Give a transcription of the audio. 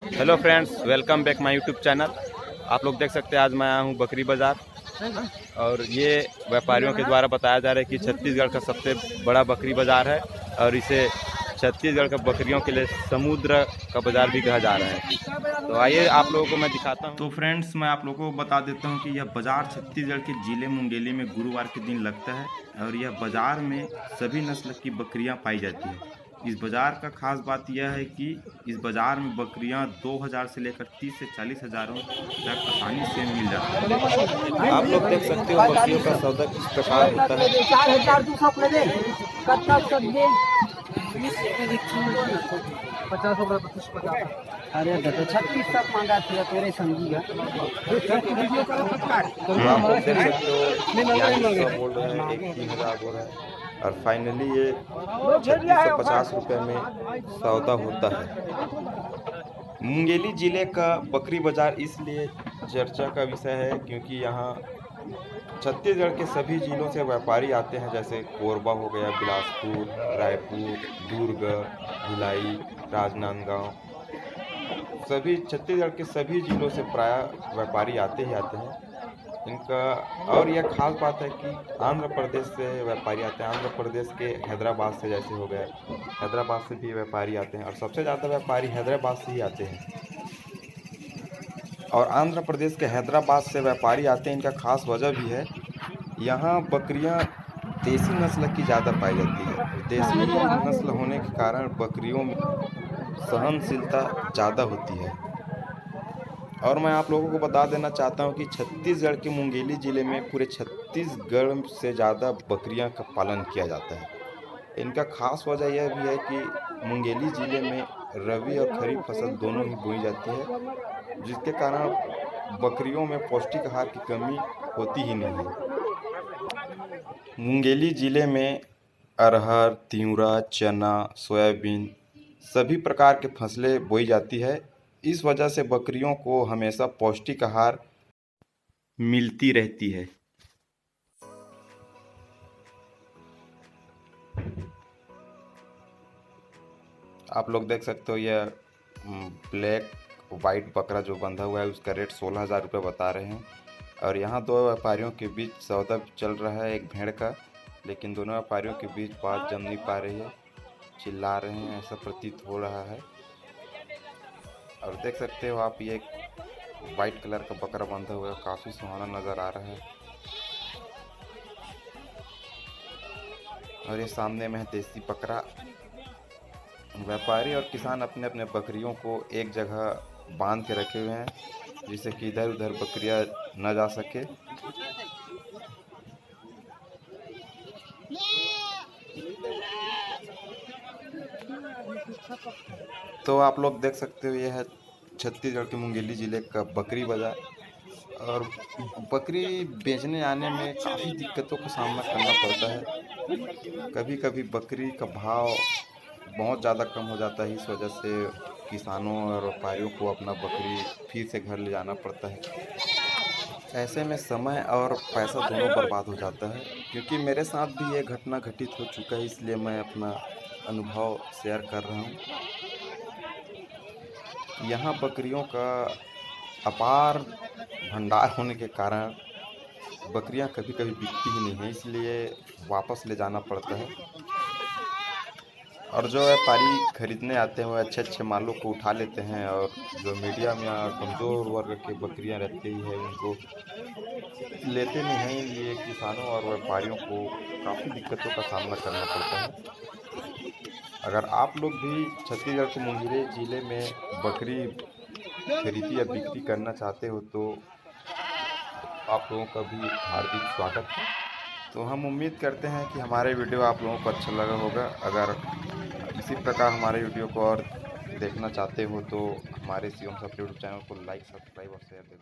Hello friends, welcome back my YouTube channel. आप लोग देख सकते हैं आज मैं आया हूँ बकरी बाज़ार और ये व्यापारियों के द्वारा बताया जा रहा है कि छत्तीसगढ़ का सबसे बड़ा बकरी बाज़ार है और इसे छत्तीसगढ़ के बकरियों के लिए समुद्र का बाज़ार भी कहा जा रहा है। तो आइए आप लोगों को मैं दिखाता हूँ। तो फ्रेंड्स, मैं आप लोगों को बता देता हूँ कि यह बाज़ार छत्तीसगढ़ के जिले मुंगेली में गुरुवार के दिन लगता है और यह बाज़ार में सभी नस्ल की बकरियाँ पाई जाती है। इस बाज़ार का खास बात यह है कि इस बाज़ार में बकरियां 2000 से लेकर 30 से 40 हज़ारों तक आसानी से मिल जाती है। आप लोग देख सकते हो बकरियों का सौदा किस प्रकार होता है। 50 रुपये 25 अरे 36 तक मांगा था तेरे संगी का। आप लोग देख सकते हो बोल रहे हैं 1-3 हज़ार बोल रहा है और फाइनली ये 3650 रुपये में सौदा होता है। मुंगेली जिले का बकरी बाजार इसलिए चर्चा का विषय है क्योंकि यहाँ छत्तीसगढ़ के सभी जिलों से व्यापारी आते हैं, जैसे कोरबा हो गया, बिलासपुर, रायपुर, दुर्ग, भिलाई, राजनांदगांव, सभी छत्तीसगढ़ के सभी जिलों से प्रायः व्यापारी आते ही आते हैं इनका। और यह खास बात है कि आंध्र प्रदेश से व्यापारी आते हैं। आंध्र प्रदेश के हैदराबाद से जैसे हो गया, हैदराबाद से भी व्यापारी आते हैं और सबसे ज़्यादा व्यापारी हैदराबाद से ही आते हैं। और आंध्र प्रदेश के हैदराबाद से व्यापारी आते हैं, इनका खास वजह भी है। यहाँ बकरियाँ देसी नस्ल की ज़्यादा पाई जाती है। देसी नस्ल होने के कारण बकरियों में सहनशीलता ज़्यादा होती है। और मैं आप लोगों को बता देना चाहता हूँ कि छत्तीसगढ़ के मुंगेली ज़िले में पूरे छत्तीसगढ़ से ज़्यादा बकरियाँ का पालन किया जाता है। इनका खास वजह यह भी है कि मुंगेली ज़िले में रबी और खरीफ फसल दोनों ही बोई जाती है, जिसके कारण बकरियों में पौष्टिक आहार की कमी होती ही नहीं है। मुंगेली ज़िले में अरहर, तिंवरा, चना, सोयाबीन सभी प्रकार के फसलें बोई जाती है। इस वजह से बकरियों को हमेशा पौष्टिक आहार मिलती रहती है। आप लोग देख सकते हो यह ब्लैक वाइट बकरा जो बंधा हुआ है उसका रेट 16,000 रुपये बता रहे हैं। और यहाँ दो व्यापारियों के बीच सौदा चल रहा है एक भेड़ का, लेकिन दोनों व्यापारियों के बीच बात जम नहीं पा रही है, चिल्ला रहे हैं ऐसा प्रतीत हो रहा है। और देख सकते हो आप, ये एक वाइट कलर का बकरा बंधा हुआ है, काफ़ी सुहाना नज़र आ रहा है। और ये सामने में है देसी बकरा। व्यापारी और किसान अपने अपने बकरियों को एक जगह बांध के रखे हुए हैं, जिससे कि इधर उधर बकरियां न जा सके। तो आप लोग देख सकते हो यह है छत्तीसगढ़ के मुंगेली ज़िले का बकरी बाज़ार। और बकरी बेचने आने में काफ़ी दिक्कतों का सामना करना पड़ता है। कभी कभी बकरी का भाव बहुत ज़्यादा कम हो जाता है, इस वजह से किसानों और व्यापारियों को अपना बकरी फिर से घर ले जाना पड़ता है। ऐसे में समय और पैसा दोनों बर्बाद हो जाता है। क्योंकि मेरे साथ भी ये घटना घटित हो चुका है, इसलिए मैं अपना अनुभव शेयर कर रहा हूँ। यहाँ बकरियों का अपार भंडार होने के कारण बकरियाँ कभी कभी बिकती ही नहीं है, इसलिए वापस ले जाना पड़ता है। और जो व्यापारी खरीदने आते हैं वो अच्छे अच्छे मालों को उठा लेते हैं, और जो मीडियम या कमज़ोर वर्ग के बकरियां रहती है उनको लेते नहीं हैं। ये किसानों और व्यापारियों को काफ़ी दिक्कतों का सामना करना पड़ता है। अगर आप लोग भी छत्तीसगढ़ के मुंगेली ज़िले में बकरी खरीदी या बिक्री करना चाहते हो तो आप लोगों का भी हार्दिक स्वागत है। तो हम उम्मीद करते हैं कि हमारे वीडियो आप लोगों को अच्छा लगा होगा। अगर इसी प्रकार हमारे वीडियो को और देखना चाहते हो तो हमारे सीएम सब यूट्यूब चैनल को लाइक, सब्सक्राइब और शेयर दें।